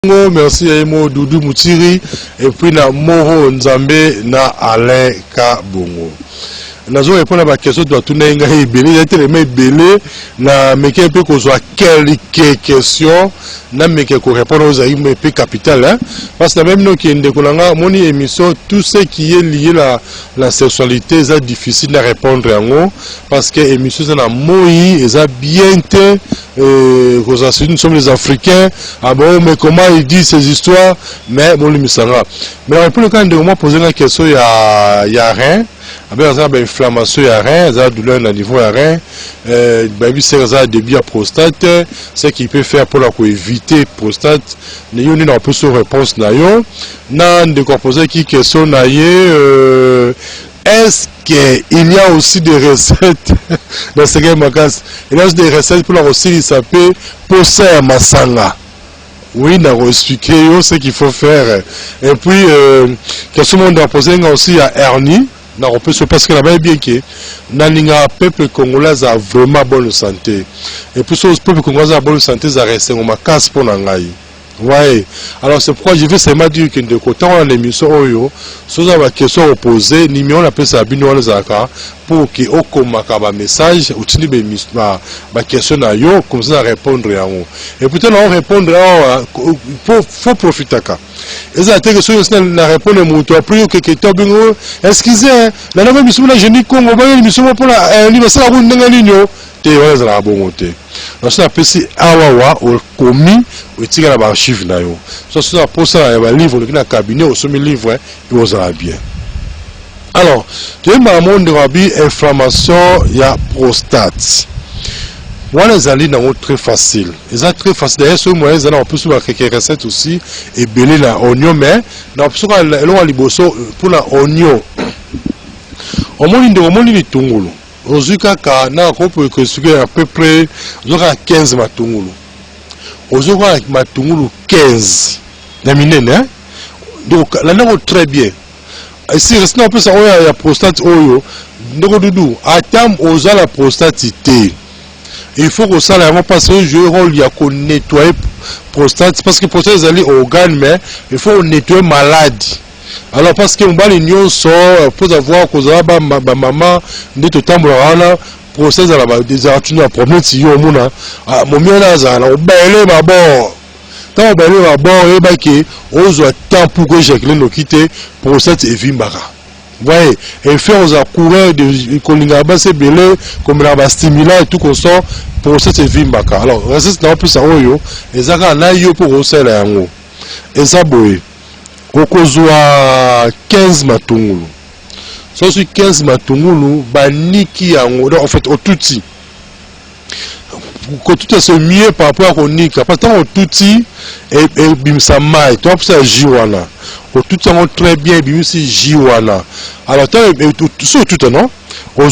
Merci à Emo Doudou Moutiri et puis na Moro Nzambe na Alain Kabongo. Nazo répondre à ma question de tout n'enga belé, j'ai tellement belé na meke peu qu'on soit quelques questions na meke qu'on répondre aux aïe mais peu capital hein parce que même nous qui ndékolanga mon émission tout ce qui est lié la sexualité c'est difficile à répondre en haut parce que émission c'est na moi et ça bien te nous sommes les Africains ah bon mais comment il dit ces histoires mais bon l'émission mais pour le cas de moi poser la question il y a rien. Il y a une inflammation à rein, il y a une douleur au niveau à rein, il y a des biais prostate, ce qui peut faire pour éviter prostate. Nous avons un peu de réponse. Nous avons posé une question. Est-ce qu'il y a aussi des recettes dans ce game? Il y a des recettes pour aussi s'appeler poser à Masanga. Oui, nous avons expliqué ce qu'il faut faire. Et puis, question monde a posé aussi à hernie. Non, on peut se parce que là-bas est bien que le peuple congolais a vraiment bonne santé. Et puis le peuple congolais a bonne santé, ça reste en ma casse pour l'angaï. Ouais. Alors c'est pourquoi je vais seulement dire que de côté on a l'émission Oyo, sur la question opposée, nous on appelle ça bino les zaka pour que au comme message ou tini ba question na yo comme ça répondre à on. Et peut-être on répondre faut profiter ka. Et ça que sur na répondre muto après que to bingo excusez na na mission la jeune Congo ba mission pour la ni ba ça ko ndanga ninyo te wala za bongo te. Donc ça appelle si awawa au commis ou tika na archive na yo. So ça pour ça ba livre le cabinet au sommet livre il vous sera bien. Alors, tu es maman de Rabi inflammation il y a prostate. Moi les alliés n'ont très facile. Ils sont très facile. D'ailleurs ce moyen ils ont plus souvent quelques recettes aussi et belé la oignon mais dans plus souvent l'on liboso pour la oignon. Au moins il tungulu. Ozuka na ko peut que à peu près zoka 15 matungulu. Ozuka matungulu 15. Damine hein. Donc là on très bien. Si reste un peu ça il y a prostate oyo. Ndoko dudu atam oza la prostate té. Il faut que ça là parce que je rôle il y a qu'on nettoyer prostate parce que prostate c'est un organe mais il faut nettoyer maladie. Alors parce que on va les nyonso pour avoir cause ba maman de tout temps là prostate là des artines problème si yo mona mon mieux là ça on belé ba bon tant belé ba bon et ba ki ozo temps pour que j'ai le quitter prostate et vimbara. Ouais, et faire aux coureurs de Kolingaba c'est belé comme la stimulant et tout comme ça pour cette vimbaka. Alors reste dans plus ça oyo et ça na yo pour osser la yango. Et ça boy. Okozwa 15 matungulu. So sur 15 matungulu ba niki yango en fait au touti. Ko tout est mieux par rapport au nika parce que au touti et bimsa mai, toi ça jiwana. Au tout ça très bien bimsi jiwana. Alors sur tout non aux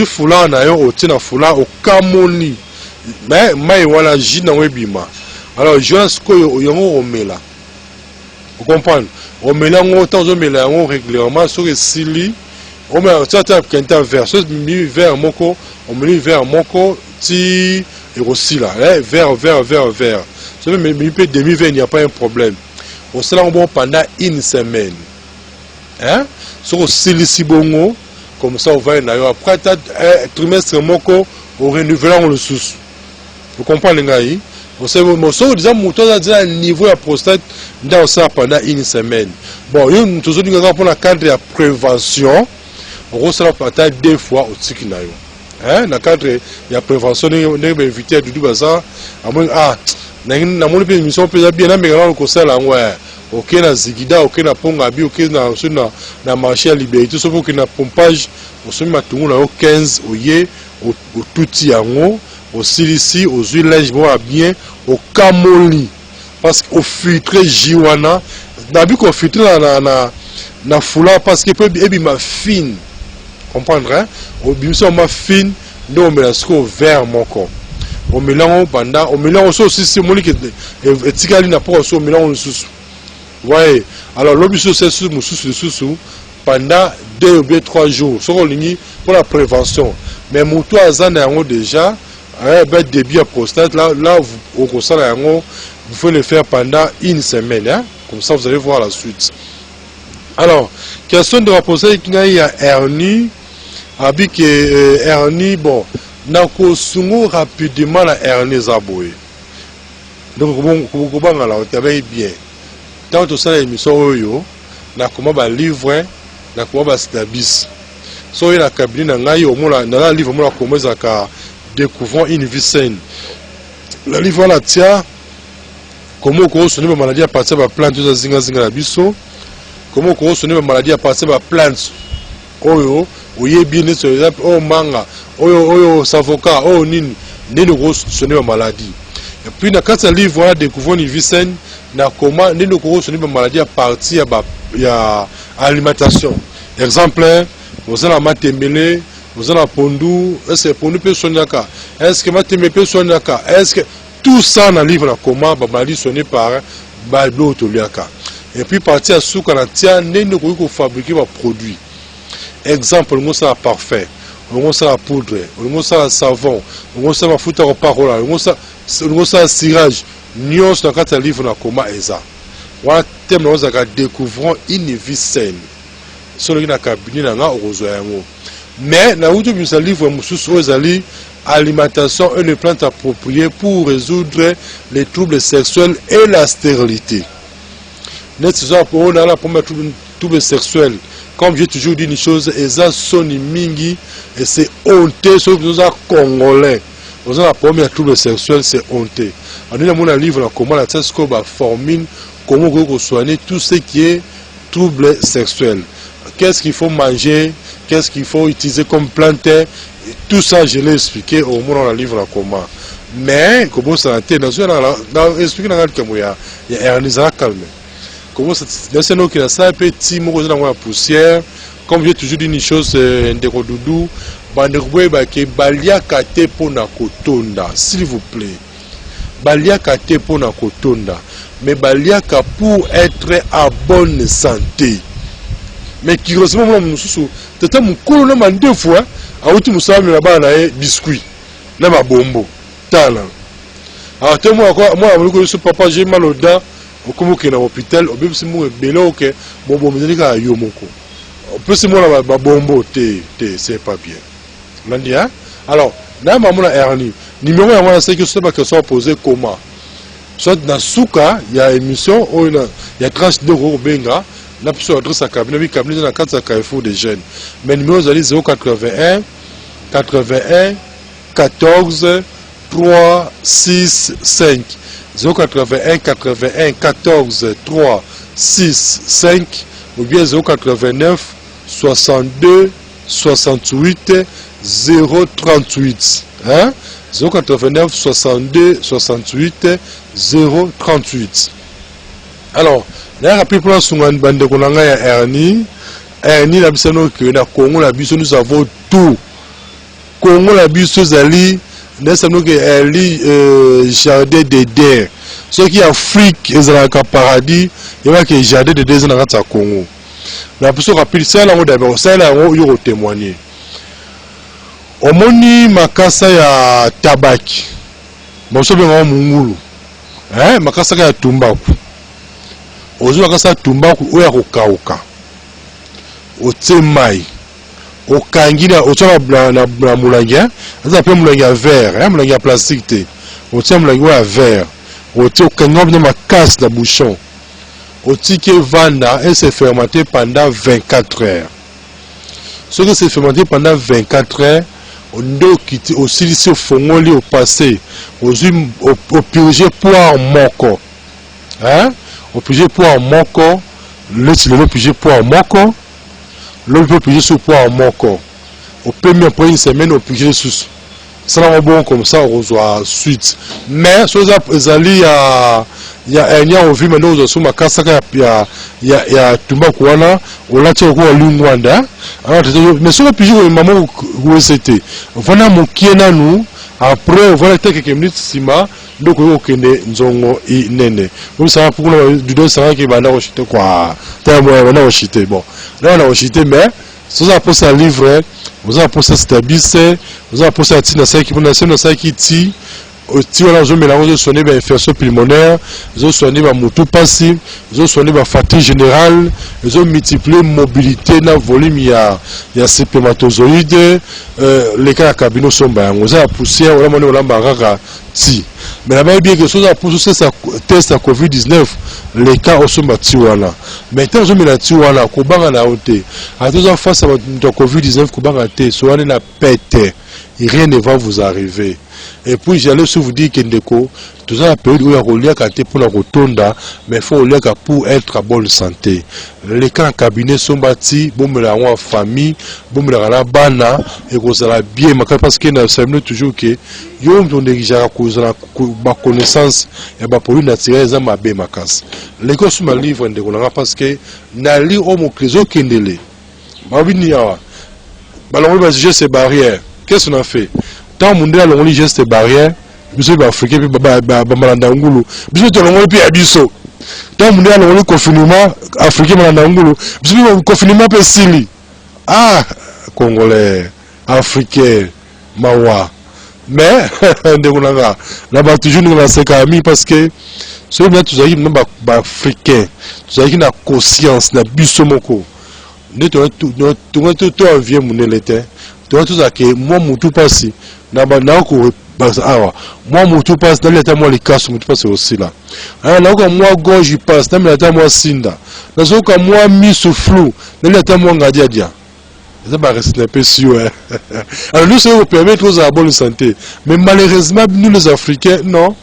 foulard na yo au tina foulard au kamoni mais mai wala jina webima alors je pense que yo omela vous comprenez on mélange autant de mélange régulièrement sur les sili on met ça un verre sur vers moko on met vers moko ti et aussi là vers ça même peut demi verre il n'y a pas un problème on se l'a bon pendant une semaine hein sur sili bongo comme ça on va après trimestre moko au renouvelant le sous vous comprenez ngai on sait que disons mouton a niveau de prostate dans ça pendant une semaine. Bon, nous toujours pour la cadre de prévention, on reçoit peut-être 2 fois au tikinayo. Hein, dans cadre de la prévention, on doit éviter du bazar. À moins na mon émission peut bien mais on conseille là ouais. OK na zigida, OK na pongabi, OK na marché à liberté, sauf que na pompage, on se met tout là au 15 au touti yango. Au silici, aux huiles lèches, bien, au camoli. Parce qu'au filtre jiwana, d'habitude qu'on filtre na foulard parce qu'il peut être fine. Comprendre, hein? Au bimso ma fine, nous on met la sco vert mon corps. On mélange pendant, on mélange aussi c'est mon qui est ticali n'a pas aussi on mélange sous. Ouais. Alors l'objet c'est sous pendant 2 ou 3 jours. Sur ligne pour la prévention. Mais mon toit azan est déjà débit à prostate, là vous, au vous pouvez le faire pendant une semaine, hein? Comme ça vous allez voir la suite. Alors, question de la poser, il y a hernie, avec hernie, bon, nako sungo rapidement la hernie zaboué. Donc, vous avez bien. Tant que ça, l'émission, na comment va livrer, na comment va stabis. So il a cabinet na ngai au moins dans la livre moi comment ça découvrant une vie saine. La livre la tia comment on sonne maladie à partir de plante de zinga la biso. Comment on sonne maladie à partir de plante. Oyo oye bien sur exemple oh manga oyo savoka oh nini gros sonne maladie. Et puis dans quand ce livre là découvrant une vie saine na comment gros sonne maladie à partir de alimentation. Exemple vous allez matembele, vous allez pondu, est-ce que pondu peut soigner ka? Est-ce que matembele peut soigner ka? Est-ce que tout ça dans le livre là comment babali sonné par bablo toliaka? Et puis partir à sous quand tient n'est qu'on fabriquer des produits. Exemple, on a parfait, on a la poudre, on a le savon, on a la foutre au parole, on a le cirage. Nous dans le livre là comment est ça? Voilà thème nous a découvrant une vie saine. Sur le cabinet là mais na où tu peux livre alimentation et les plantes appropriées pour résoudre les troubles sexuels et la stérilité. On a la première trouble sexuel. Comme j'ai toujours dit une chose, et ça sonne mingi et c'est honteux sauf nous a congolais. Nous la première trouble sexuel c'est honteux. On a mon livre là comment la tescoba formule comment on soigner tout ce qui est trouble sexuel. Qu'est-ce qu'il faut manger, qu'est-ce qu'il faut utiliser comme plante, tout ça je l'ai expliqué au moins dans le livre à comment. Mais comment ça a été dans expliqué dans le cas il y a hernie ça calme. Comment ça dans nous qui a ça petit mot dans la poussière comme j'ai toujours dit une chose de doudou bandeboy ba ke balia kate pona kotonda s'il vous plaît. Balia kate pona kotonda mais balia ka pour être à bonne santé. Mais qui heureusement nous sous tata mukolo na ma deux fois a outi musami na bana na biscuit na mabombo tala a te moi ko papa j'ai mal au dents comme que na hôpital au bébé mo belo que bombo mizika yo moko peut se moi na mabombo te c'est pas bien mandi hein. Alors na maman na hernie numéro ya moi c'est que c'est pas que soit posé comment soit dans souka il y a émission il y a tranche de benga la personne adresse à cabinet dans la carte à Carrefour des jeunes. Mais numéro 081 81 14 3 6 5 081 81 14 3 6 5 ou bien 089 62 68 038 hein 089 62 68 038. Alors là, rapide pour la Sungan Bande Konanga ya hernie la bisano que na Congo la biso nous avons tout. Congo la biso zali na sano que hernie jardin de der. Ce qui Afrique ezalaka paradis, il va que jardin de der na kata Congo. La biso rapide ça là on d'abord ça là on yo témoigner. Omoni makasa ya tabaki. Moso benga mungulu. Makasa ya tumbaku. Ozo kasa tumbaku oya kokauka otie mai okangila otya na mulangi aza pe mulangi ya verre mulangi ya plastique te otya mulangi ya verre otie okanga na makasi na bouchon otike vanda et se fermenter pendant 24 heures. Ce que c'est fermenté pendant 24 heures ndo kiti osilisi ofongoli au passé au purger poire moko hein. Au pige poids moko, le pige poids moko, le peut piger sous poids moko. Au premier après une semaine, au pige sous. Ça va bon comme ça, on reçoit suite. Mais sur les alliés, il y a un lien au vu maintenant aux sous ma casse, il y a Tumba Kouana, on l'a tiré au Lungwanda. Mais sur le pige, maman, où c'était. Voilà mon kiena nous. Après, voilà quelques minutes, Sima, donc on connaît Nzongo et Nene. Vous savez pourquoi du dos, ça qui va là au chité quoi. T'as moi, on a au chité. Bon, là on a au chité, mais vous avez posé un livre, vous avez posé un bise, vous avez posé un tina qui vous qui ti. Aussi, on a soigné les infections pulmonaires, ils ont soigné les moutons passifs, ils ont soigné la fatigue générale, ils ont multiplié la mobilité dans le volume, il y a spermatozoïdes, les cas de cabinet sont bas, on a poussé, on a monné, on a marqué, si. Mais la même bien que ça, pour ce test à Covid-19, les cas sont battus. Maintenant, je me l'ai dit, on a coupé la haute. À tous en face à Covid-19, coupé la tête, soit on a pété, et rien ne va vous arriver. Et puis j'allais vous dire que Ndeko, tout ça la période où il y a relié pour la rotonda, mais il faut relier pour être à bonne santé. Les cas en cabinet sont bâtis, bon me la en famille, bon me la bana, et qu'on s'en bien, parce que nous savons toujours que yom on déjà à cause de la connaissance et bah pour lui naturel ça m'a bien ma casse. Les gars sur ma livre Ndeko parce que na li homo crézo kendele. Bah oui ni awa. Bah on va juger ces barrières. Qu'est-ce qu'on a fait? Tant mondial on lit geste barrière, monsieur africain puis malanda ngulu. Monsieur to ngolo puis abiso. Tant mondial on lit confinement africain malanda ngulu. Monsieur confinement pe sili. Ah, congolais, africain, mawa. Mais ndeko nanga là-bas toujours nous la sekami parce que ceux là tous aïm ba africain. Tous aïm na conscience na biso moko. Ne to envie mon l'été. Tu tout ça que moi mutu passi na ko moi mutu passe dans l'état moi les cas mutu passe aussi là là ko moi gauche passe dans l'état moi sinda na so ko moi mis sous flou dans l'état moi ngadia dia ça va rester un peu sûr alors nous ça nous permet de la bonne santé mais malheureusement nous les africains non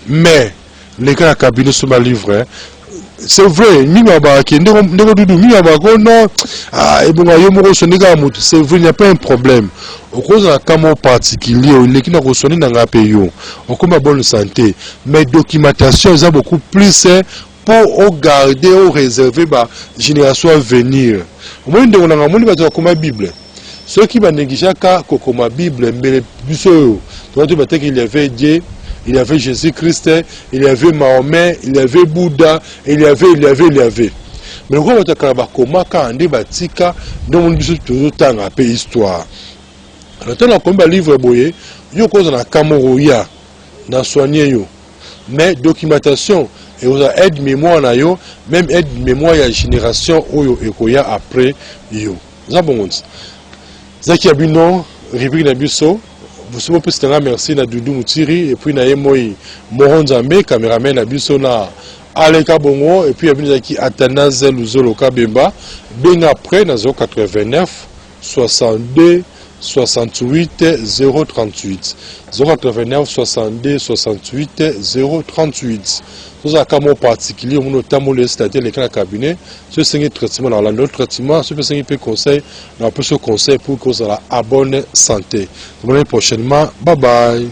mais les gars à cabinet sur ma livre c'est vrai, c'est vrai, il n'y a pas un problème. Au cause d'un cas particulier, il y a un dans un pays, on a une bonne santé. Mais documentation, c'est beaucoup plus pour garder ou réserver la génération à venir. On a une Bible. Ceux qui ont négligé la Bible, il y avait Dieu. Il y avait Jésus-Christ, il y avait Mahomet, il y avait Bouddha, il y avait. Mais quand on a comment quand on débatika, nous on dit toujours tant à pays histoire. Alors tant qu'on a livre boyé, yo cause na Cameroun, na soigner yo. Mais documentation et on a aide mémoire na yo, même aide mémoire ya génération oyo ekoya après yo. Ça bon. Zaki abino, rubrique na biso. Vous pouvez merci à Doudou Moutiri et puis à Moi Moron Zambé, caméraman à Bissona, Aleka Bongo et puis à Athanase Luzolo Kabemba. Bien après, dans 89 62 68 038. 089 62 68 038. Nous avons un particulier, nous avons les cas cabinet. Ce sont des traitements dans l'autre traitement, ce sont des conseils, nous avons conseil pour que vous ayez la bonne santé. Prochainement, bye bye.